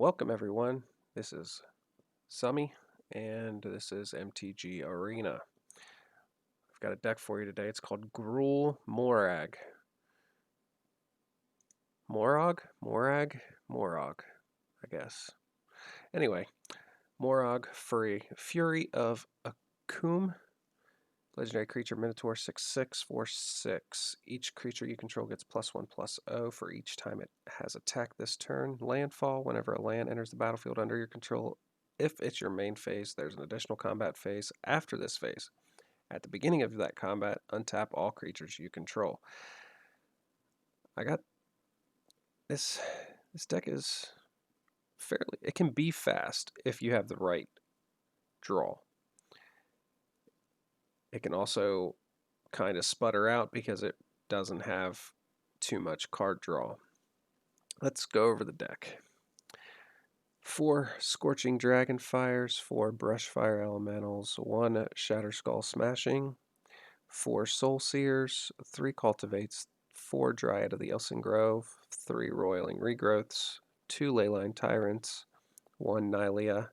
Welcome everyone, this is Summy and this is MTG Arena. I've got a deck for you today, it's called Gruul Moraug. Moraug, I guess. Anyway, Moraug, Fury of Akoum, legendary creature, Minotaur, 6/6, 4/6. Each creature you control gets +1/+0 for each time it has attacked this turn. Landfall, whenever a land enters the battlefield under your control, if it's your main phase, there's an additional combat phase after this phase. At the beginning of that combat, untap all creatures you control. I got this. This deck is fairly, it can be fast if you have the right draw. It can also kind of sputter out because it doesn't have too much card draw. Let's go over the deck. 4 Scorching Dragonfires, 4 Brushfire Elementals, 1 Shatterskull Smashing, 4 Soul Sears, 3 Cultivates, 4 Dryad of the Ilysian Grove, 3 Roiling Regrowths, 2 Leyline Tyrants, 1 Nylea,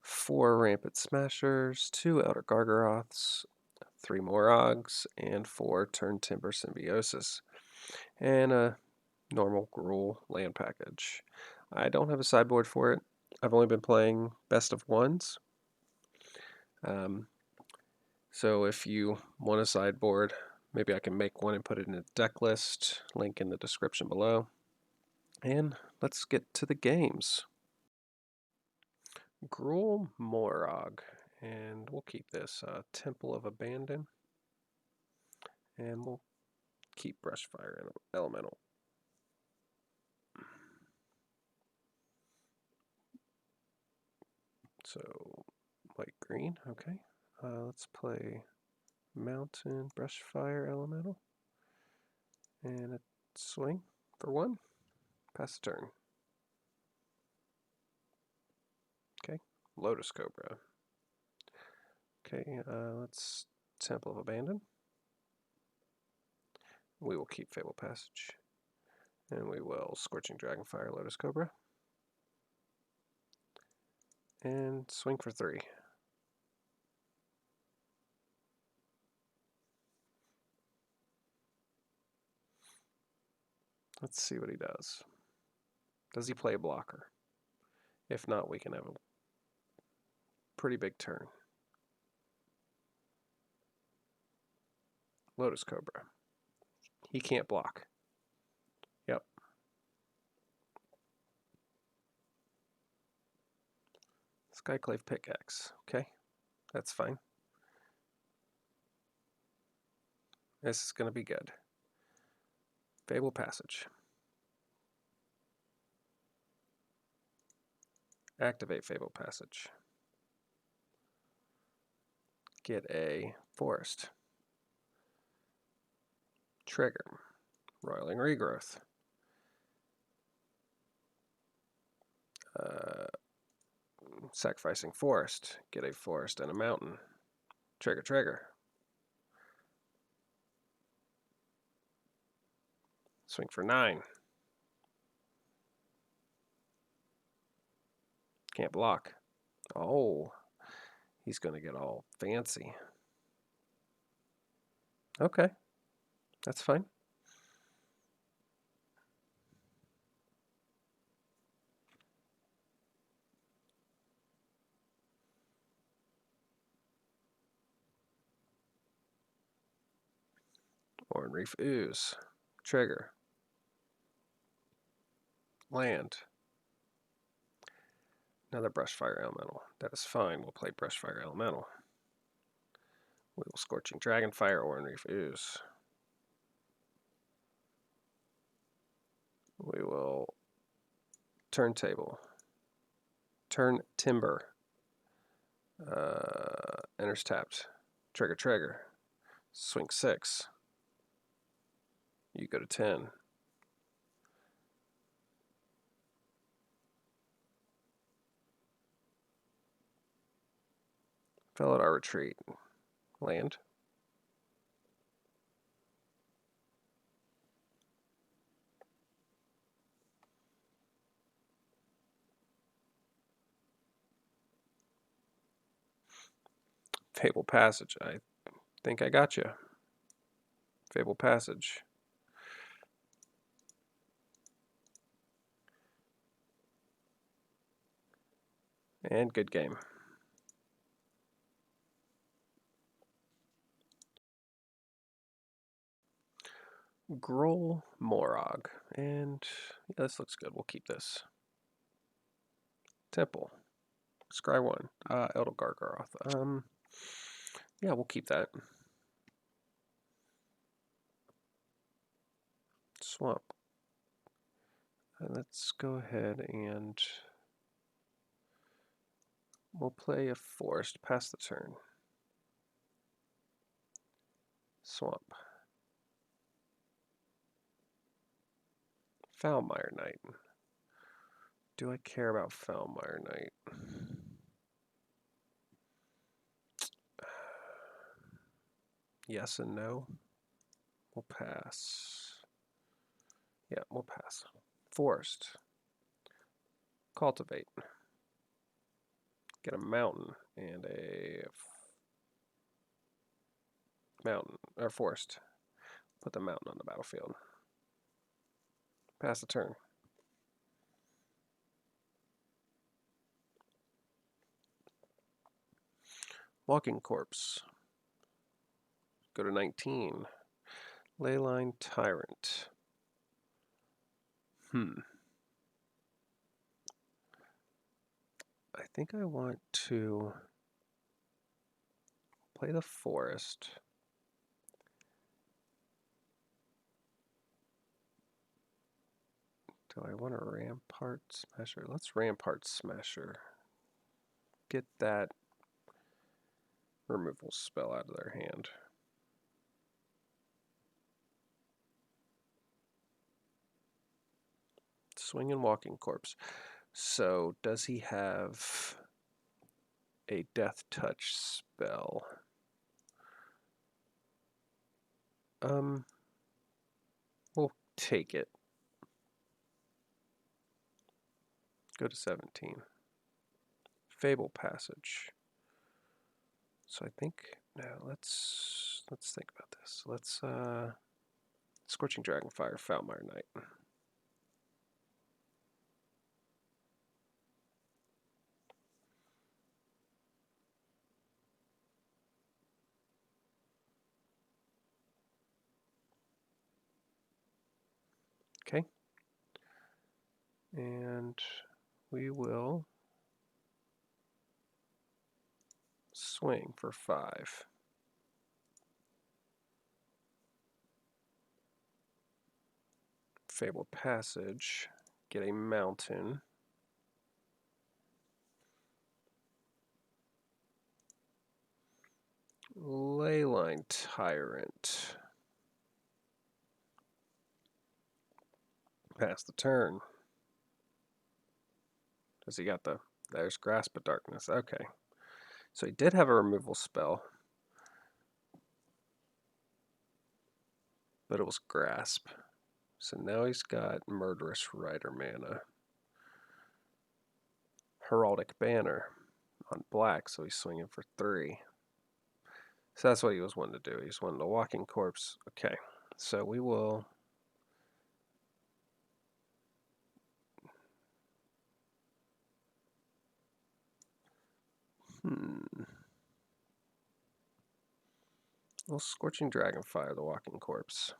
4 Rampart Smashers, 2 Elder Gargaroths, 3 Moraugs, and 4 Turntimber Symbiosis, and a normal Gruul land package. I don't have a sideboard for it. I've only been playing best of ones. So if you want a sideboard, maybe I can make one and put it in a deck list. Link in the description below. And let's get to the games. Gruul Moraug, and we'll keep this Temple of Abandon, and we'll keep Brushfire Elemental. So light green, okay. Let's play Mountain Brushfire Elemental, and a swing for 1. Pass the turn. Okay, Lotus Cobra. Okay, let's Temple of Abandon. We will keep Fabled Passage. And we will Scorching Dragonfire, Lotus Cobra. And swing for 3. Let's see what he does. Does he play a blocker? If not, we can have a pretty big turn. Lotus Cobra. He can't block. Yep. Skyclave Pickaxe. Okay, that's fine. This is going to be good. Fabled Passage. Activate Fabled Passage. Get a forest. Trigger. Roiling Regrowth. Sacrificing forest. Get a forest and a mountain. Trigger. Swing for 9. Can't block. Oh, he's going to get all fancy. Okay, that's fine. Oran Reef Ooze. Trigger. Land. Another Brushfire Elemental. That is fine. We'll play Brushfire Elemental. We will Scorching Dragonfire, Oran Reef Ooze. We will Turntable. Turntimber. Enters tapped. Trigger. Swing 6. You go to 10. Felidar Retreat. Land. Fabled Passage. I think I got you. Fabled Passage. And good game. Gruul Moraug. And yeah, this looks good. We'll keep this. Temple. Scry 1. Elder Gargaroth. Yeah, we'll keep that. Swamp. Let's go ahead and we'll play a forest. Pass the turn. Swamp. Foulmire Knight. Do I care about Foulmire Knight? Yes and no. We'll pass. Yeah, we'll pass. Forest. Cultivate. Get a mountain and a mountain or forest. Put the mountain on the battlefield. Pass the turn. Walking Corpse. Go to 19. Leyline Tyrant. I think I want to play the forest. Do I want a Rampart Smasher? Let's Rampart Smasher. Get that removal spell out of their hand. Swing and Walking Corpse. So, does he have a Death Touch spell? We'll take it. Go to 17. Fabled Passage. So I think now let's think about this. Let's Scorching Dragonfire, Foulmire Knight. Okay. And we will swing for 5. Fabled Passage. Get a mountain. Leyline Tyrant. Pass the turn. Does he got the... There's Grasp of Darkness. Okay. So he did have a removal spell. But it was Grasp. So now he's got Murderous Rider mana. Heraldic Banner on black, so he's swinging for 3. So that's what he was wanting to do. He's wanting a Walking Corpse. Okay, so we will... We'll Scorching Dragonfire the Walking Corpse.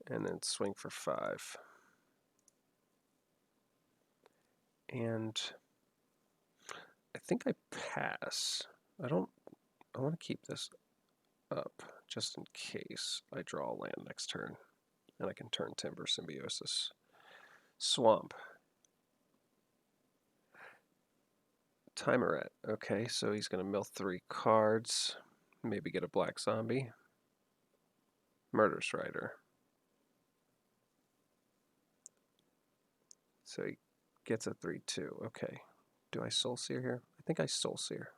And then swing for 5. And I think I pass. I want to keep this up just in case I draw a land next turn. And I can Turntimber Symbiosis. Swamp. Timer at. Okay, so he's going to mill 3 cards. Maybe get a black zombie. Murderous Rider. So he gets a 3/2. Okay. Do I Soul Sear here? I think I Soul Sear.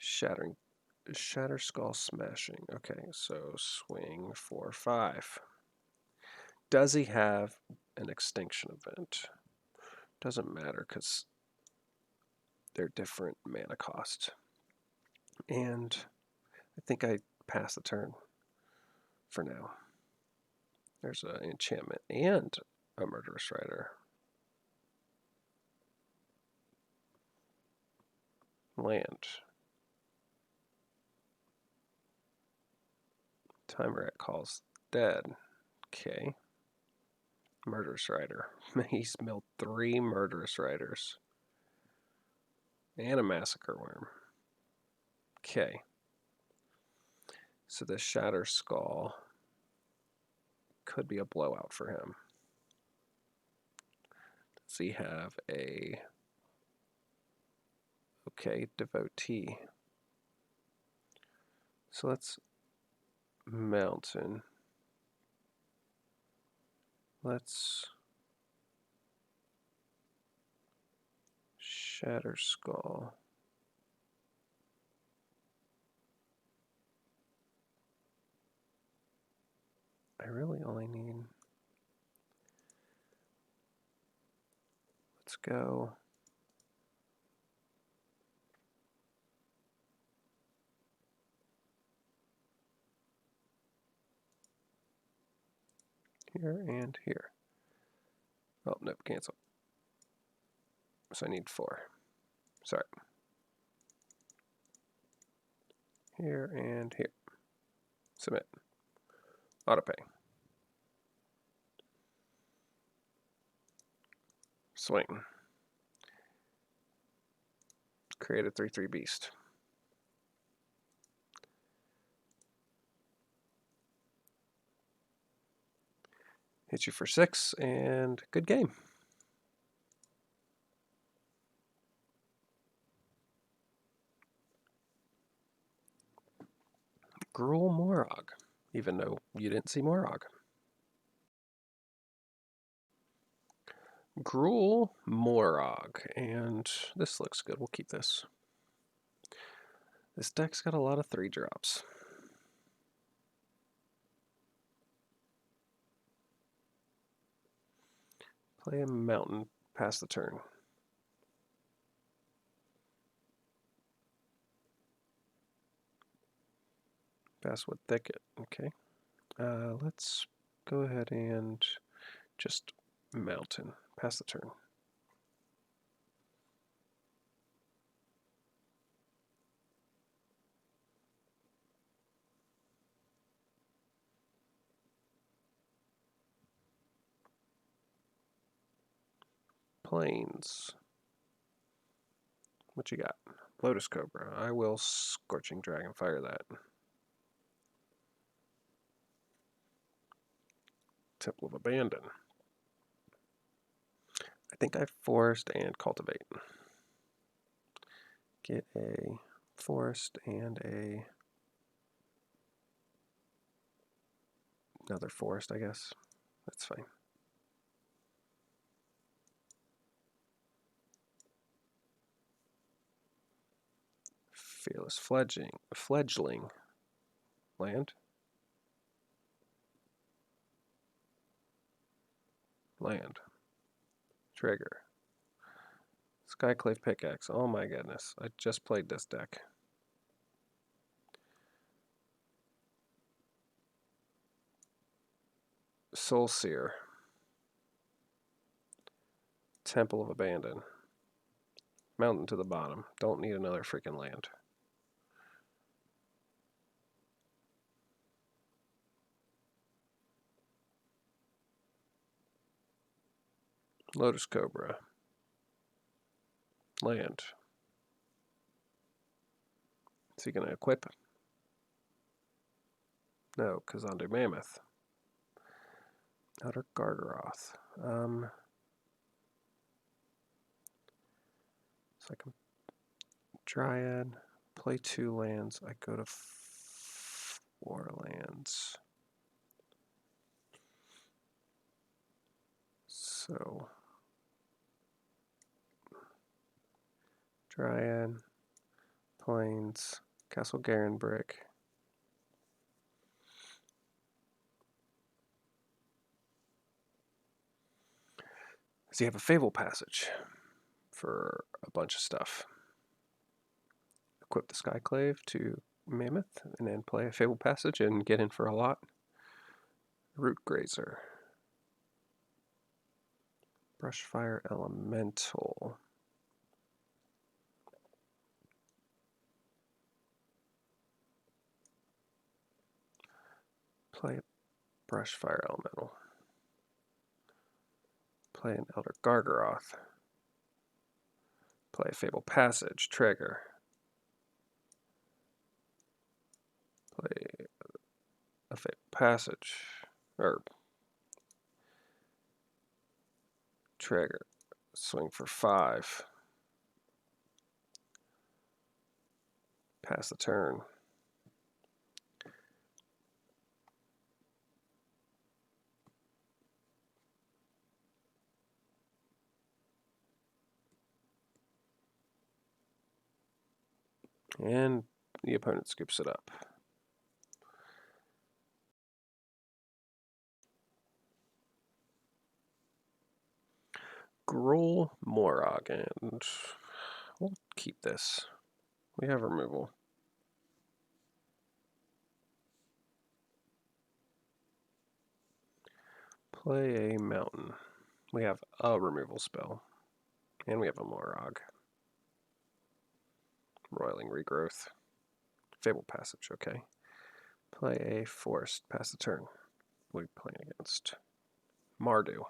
Shatterskull Smashing. Okay, so swing for 5. Does he have an extinction event? Doesn't matter because they're different mana cost. And I think I pass the turn for now. There's an enchantment and a Murderous Rider. Land. Timer at calls dead. Okay. Murderous Rider. He's milled 3 Murderous Riders. And a Massacre Worm. Okay. So the Shatterskull could be a blowout for him. Does he have a... Okay, Devotee. So let's Mountain. Let's Shatterskull. I really only need... Let's go... Here and here. Oh, nope, cancel. So I need 4. Sorry. Here and here. Submit. Autopay. Swing. Create a 3/3 beast. Hit you for 6 and good game. Gruul Moraug, even though you didn't see Moraug. Gruul Moraug, and this looks good. We'll keep this. This deck's got a lot of 3-drops. Play a mountain, pass the turn. Basswood Thicket, okay. Let's go ahead and just mountain, pass the turn. Plains. What you got? Lotus Cobra. I will Scorching Dragonfire that. Temple of Abandon. I think I Forest and Cultivate. Get a Forest and another Forest, I guess. That's fine. Fearless Fledgling. Land. Land. Trigger. Skyclave Pickaxe. Oh my goodness. I just played this deck. Soul Sear. Temple of Abandon. Mountain to the bottom. Don't need another freaking land. Lotus Cobra. Land. Is he going to equip? No, Kazandu Mammoth. Elder Gargaroth. So I can Dryad, play 2 lands. I go to 4 lands. So Dryad, Plains, Castle Garenbrig. Does he have a Fabled Passage for a bunch of stuff? Equip the Skyclave to Mammoth and then play a Fabled Passage and get in for a lot. Root Grazer. Brushfire Elemental. Play a Brushfire Elemental. Play an Elder Gargaroth. Play a Fabled Passage. Trigger. Play a Fabled Passage. Or trigger. Swing for 5. Pass the turn. And the opponent scoops it up. Gruul Moraug, and we'll keep this. We have removal. Play a mountain. We have a removal spell. And we have a Moraug. Roiling Regrowth. Fabled Passage, okay. Play a forest. Pass the turn. We'll be playing against Mardu.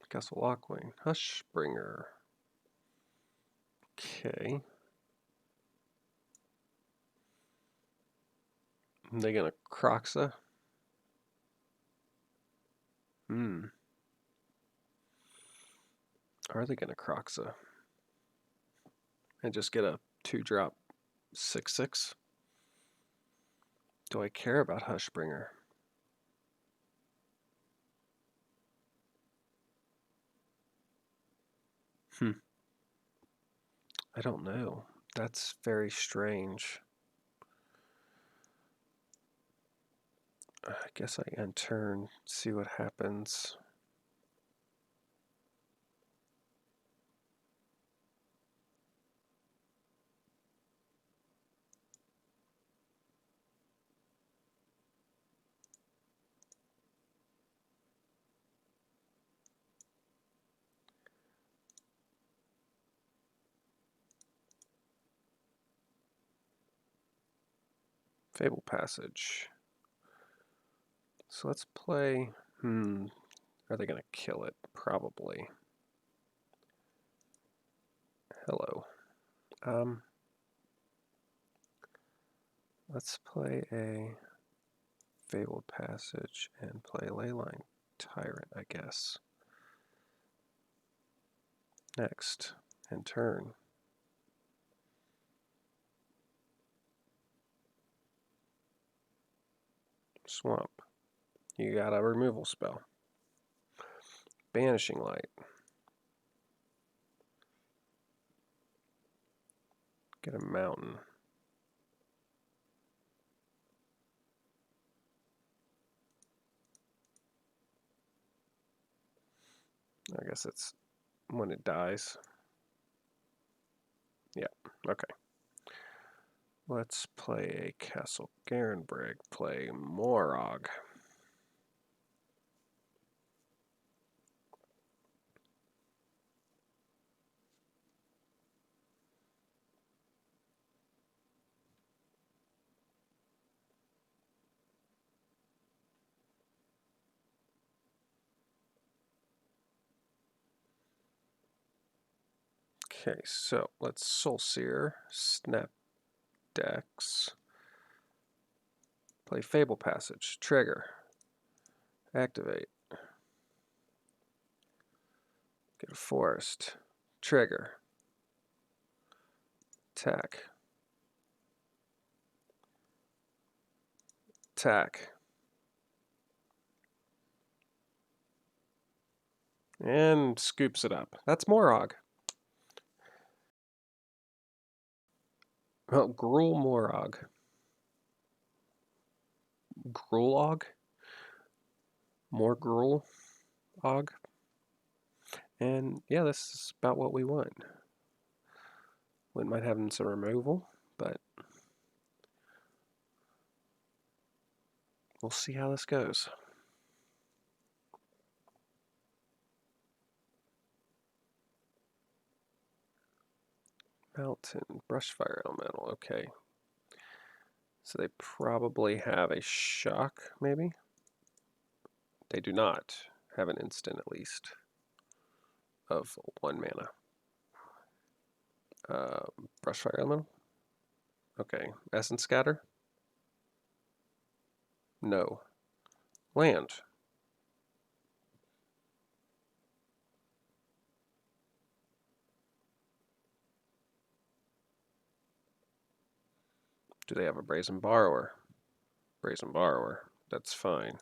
Castle Lockwing. Hushbringer. Okay. Are they gonna Croxa? Are they gonna Croxa? And just get a 2-drop 6/6? Do I care about Hushbringer? I don't know. That's very strange. I guess I end turn, see what happens. Fabled Passage. So let's play. Are they going to kill it? Probably. Hello. Let's play a Fabled Passage and play Leyline Tyrant, I guess. Next, and turn. Swamp. You got a removal spell. Banishing Light. Get a mountain. I guess it's when it dies. Yeah, okay. Let's play a Castle Garenbrig. Play Moraug. Okay, so let's Soul Sear, snap decks, play Fabled Passage, trigger, activate, get a forest, trigger, attack, attack, and scoops it up. That's Moraug. Well, Gruul Moraug. Gruul more Gruul Og. And yeah, this is about what we want. Wouldn't mind having some removal, but we'll see how this goes. Mountain, Brushfire Elemental, okay. So they probably have a shock, maybe? They do not have an instant, at least, of 1 mana. Brushfire Elemental? Okay. Essence Scatter? No. Land. Do they have a Brazen Borrower? Brazen Borrower. That's fine.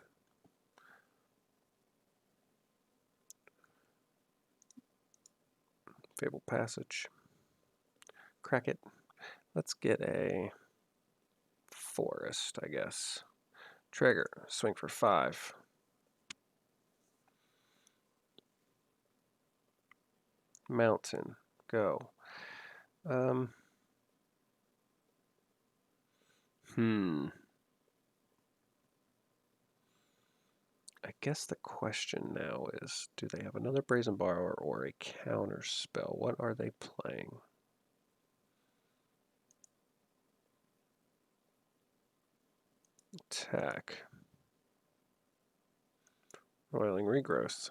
Fabled Passage. Crack it. Let's get a forest, I guess. Trigger. Swing for 5. Mountain. Go. I guess the question now is, do they have another Brazen Borrower or a counter spell? What are they playing? Attack. Roiling Regrowth.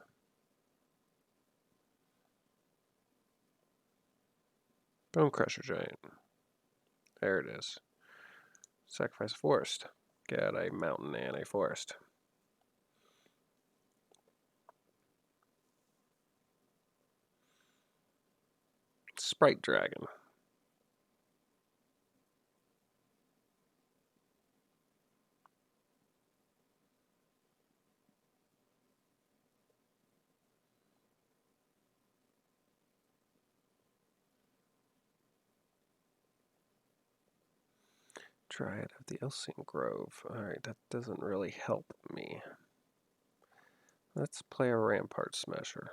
Bonecrusher Giant. There it is. Sacrifice a forest. Get a mountain and a forest. Sprite Dragon. Dryad of the Ilysian Grove. Alright, that doesn't really help me. Let's play a Rampart Smasher.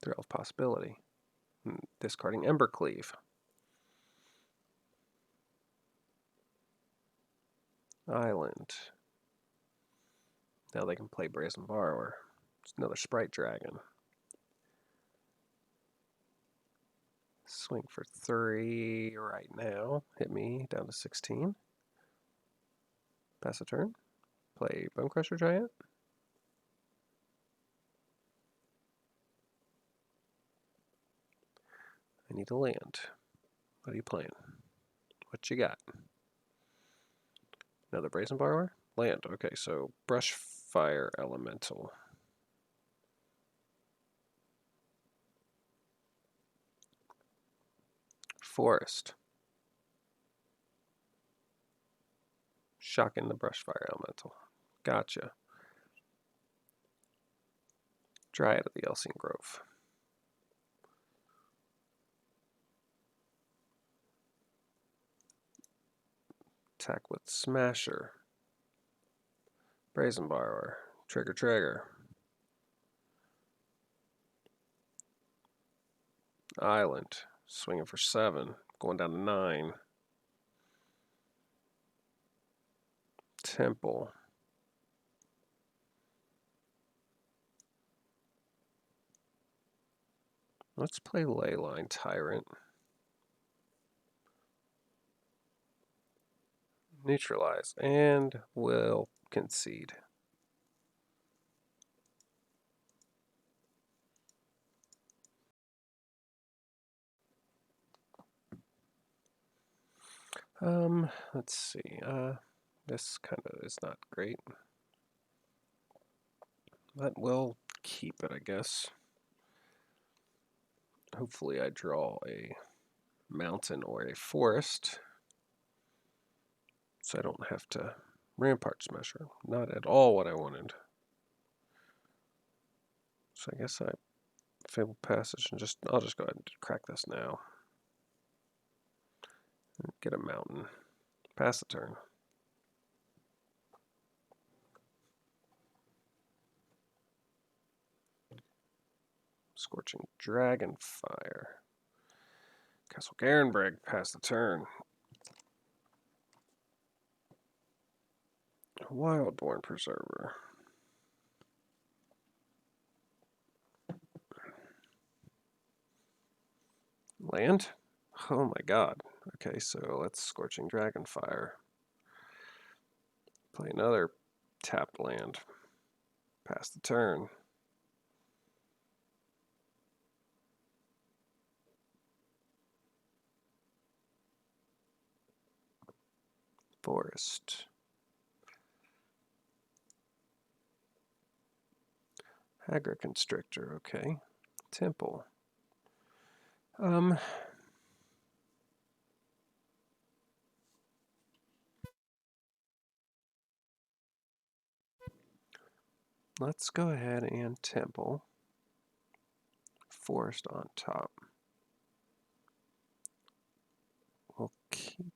Thrill of Possibility. Discarding Embercleave. Island. Now they can play Brazen Borrower. It's another Sprite Dragon. Swing for 3 right now. Hit me down to 16. Pass a turn. Play Bonecrusher Giant. I need a land. What are you playing? What you got? Another Brazen Borrower? Land. Okay, so Brushfire Elemental. Forest. Shocking the Brushfire Elemental. Gotcha. Dryad of the Ilysian Grove. Attack with Smasher. Brazen Borrower. Trigger, trigger. Island. Swinging for 7. Going down to 9. Temple. Let's play Leyline Tyrant. Neutralize. And we'll concede. Let's see. This kind of is not great. But we'll keep it, I guess. Hopefully I draw a mountain or a forest, so I don't have to Rampart Smasher. Not at all what I wanted. So I guess I Fabled Passage and I'll just go ahead and crack this now. Get a mountain. Pass the turn. Scorching Dragonfire. Castle Garenbrig, pass the turn. Wildborn Preserver. Land? Oh my god. Okay, so let's Scorching Dragonfire. Play another tapped land. Pass the turn. Forest. Aggro Constrictor, okay. Temple. Let's go ahead and Temple. Forest on top. We'll keep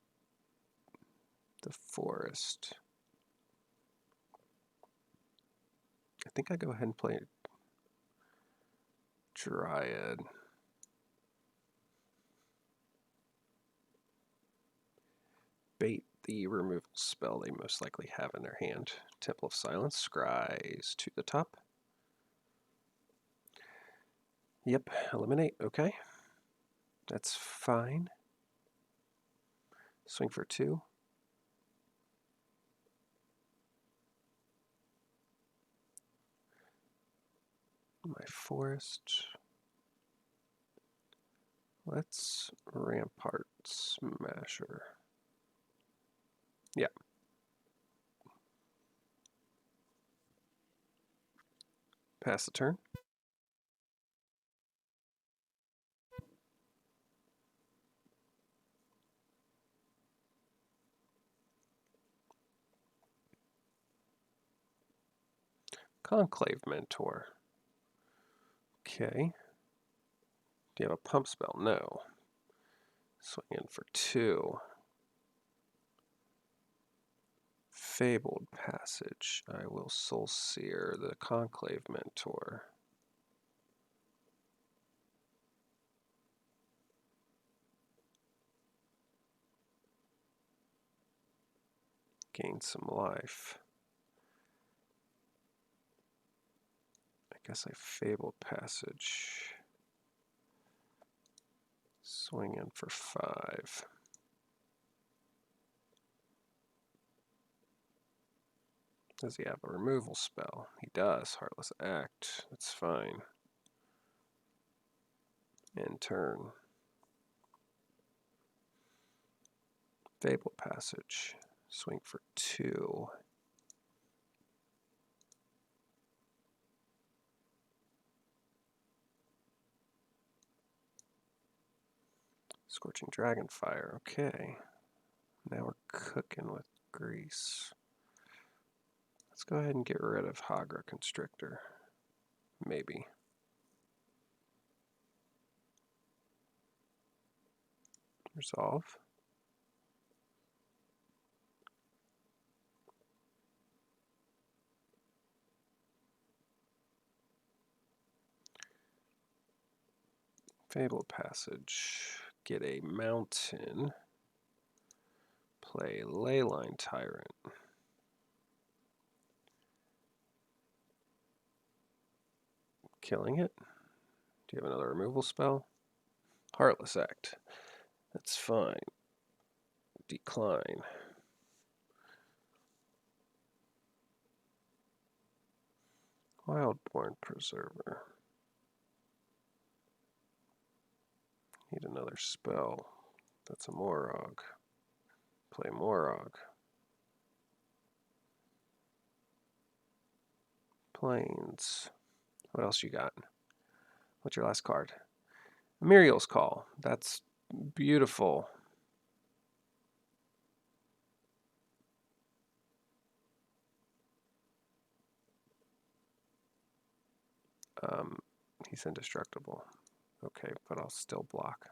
the forest. I think I go ahead and play Dryad. Bait the removal spell they most likely have in their hand. Temple of Silence, scries to the top. Yep, eliminate, okay. That's fine. Swing for 2. My forest. Let's Rampart Smasher. Yeah. Pass the turn. Conclave Mentor. Okay. Do you have a pump spell? No. Swing in for 2. Fabled Passage. I will Soul Sear the Conclave Mentor. Gain some life. I guess I Fabled Passage. Swing in for 5. Does he have a removal spell? He does. Heartless Act. That's fine. End turn. Fabled Passage. Swing for 2. Scorching Dragonfire. Okay. Now we're cooking with grease. Let's go ahead and get rid of Aggro Constrictor. Maybe. Resolve. Fabled Passage. Get a mountain. Play Leyline Tyrant. Killing it. Do you have another removal spell? Heartless Act. That's fine. Decline. Wildborn Preserver. Need another spell. That's a Moraug. Play Moraug. Plains. What else you got? What's your last card? Muriel's Call. That's beautiful. He's indestructible. Okay, but I'll still block.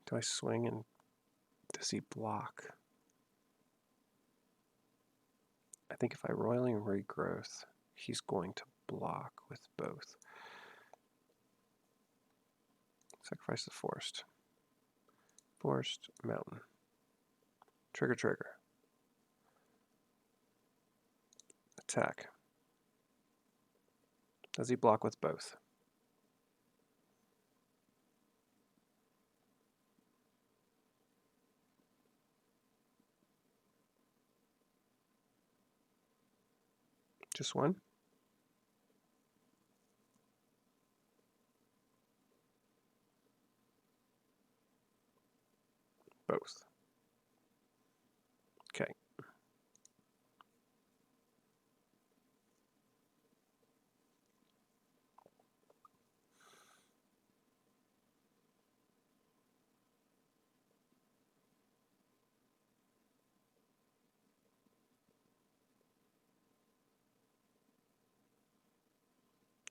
Do I swing and does he block? I think if I Roiling Regrowth, he's going to block with both. Sacrifice the forest. Forest, mountain. Trigger, trigger. Attack. Does he block with both? Just one? Both. Okay.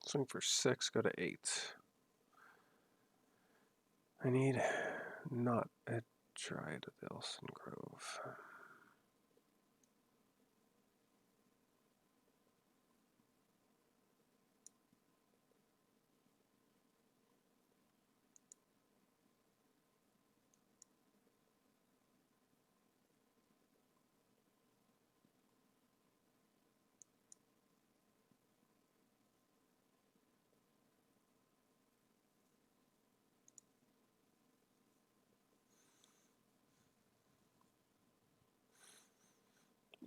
Swing for 6, go to 8. I need not a Dryad of the Ilysian Grove.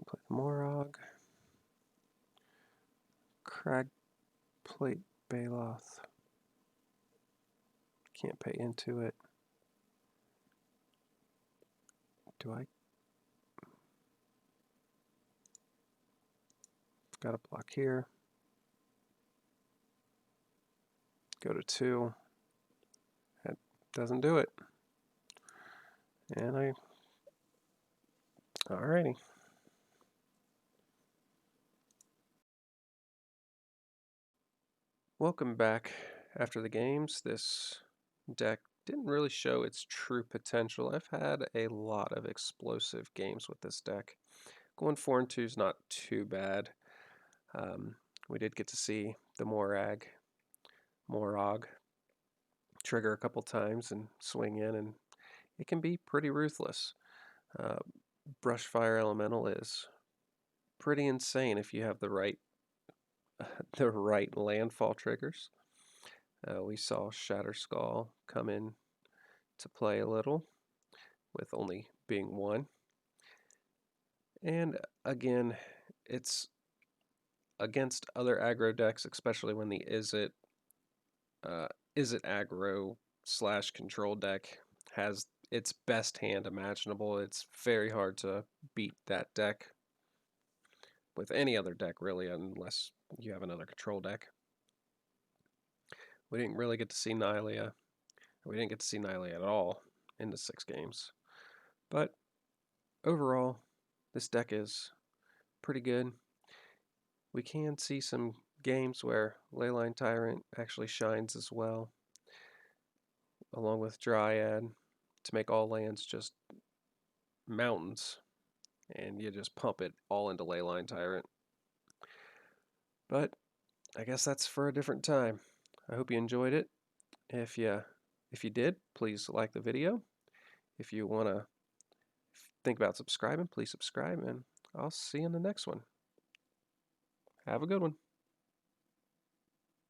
Play the Moraug. Crag Plate Baloth. Can't pay into it. Do I? Got a block here. Go to 2. That doesn't do it. And alrighty. Welcome back after the games. This deck didn't really show its true potential. I've had a lot of explosive games with this deck. Going 4-2 is not too bad. We did get to see the Moraug trigger a couple times and swing in, and it can be pretty ruthless. Brushfire Elemental is pretty insane if you have the right landfall triggers. We saw Shatterskull come in to play a little, with only being 1. And again, it's against other aggro decks, especially when the Izzet aggro / control deck has its best hand imaginable. It's very hard to beat that deck with any other deck, really, unless you have another control deck. We didn't really get to see Nylea. We didn't get to see Nylea at all in the 6 games. But overall, this deck is pretty good. We can see some games where Leyline Tyrant actually shines as well, along with Dryad, to make all lands just mountains, and you just pump it all into Leyline Tyrant. But I guess that's for a different time. I hope you enjoyed it. If you did, please like the video. If you want to think about subscribing, please subscribe, and I'll see you in the next one. Have a good one.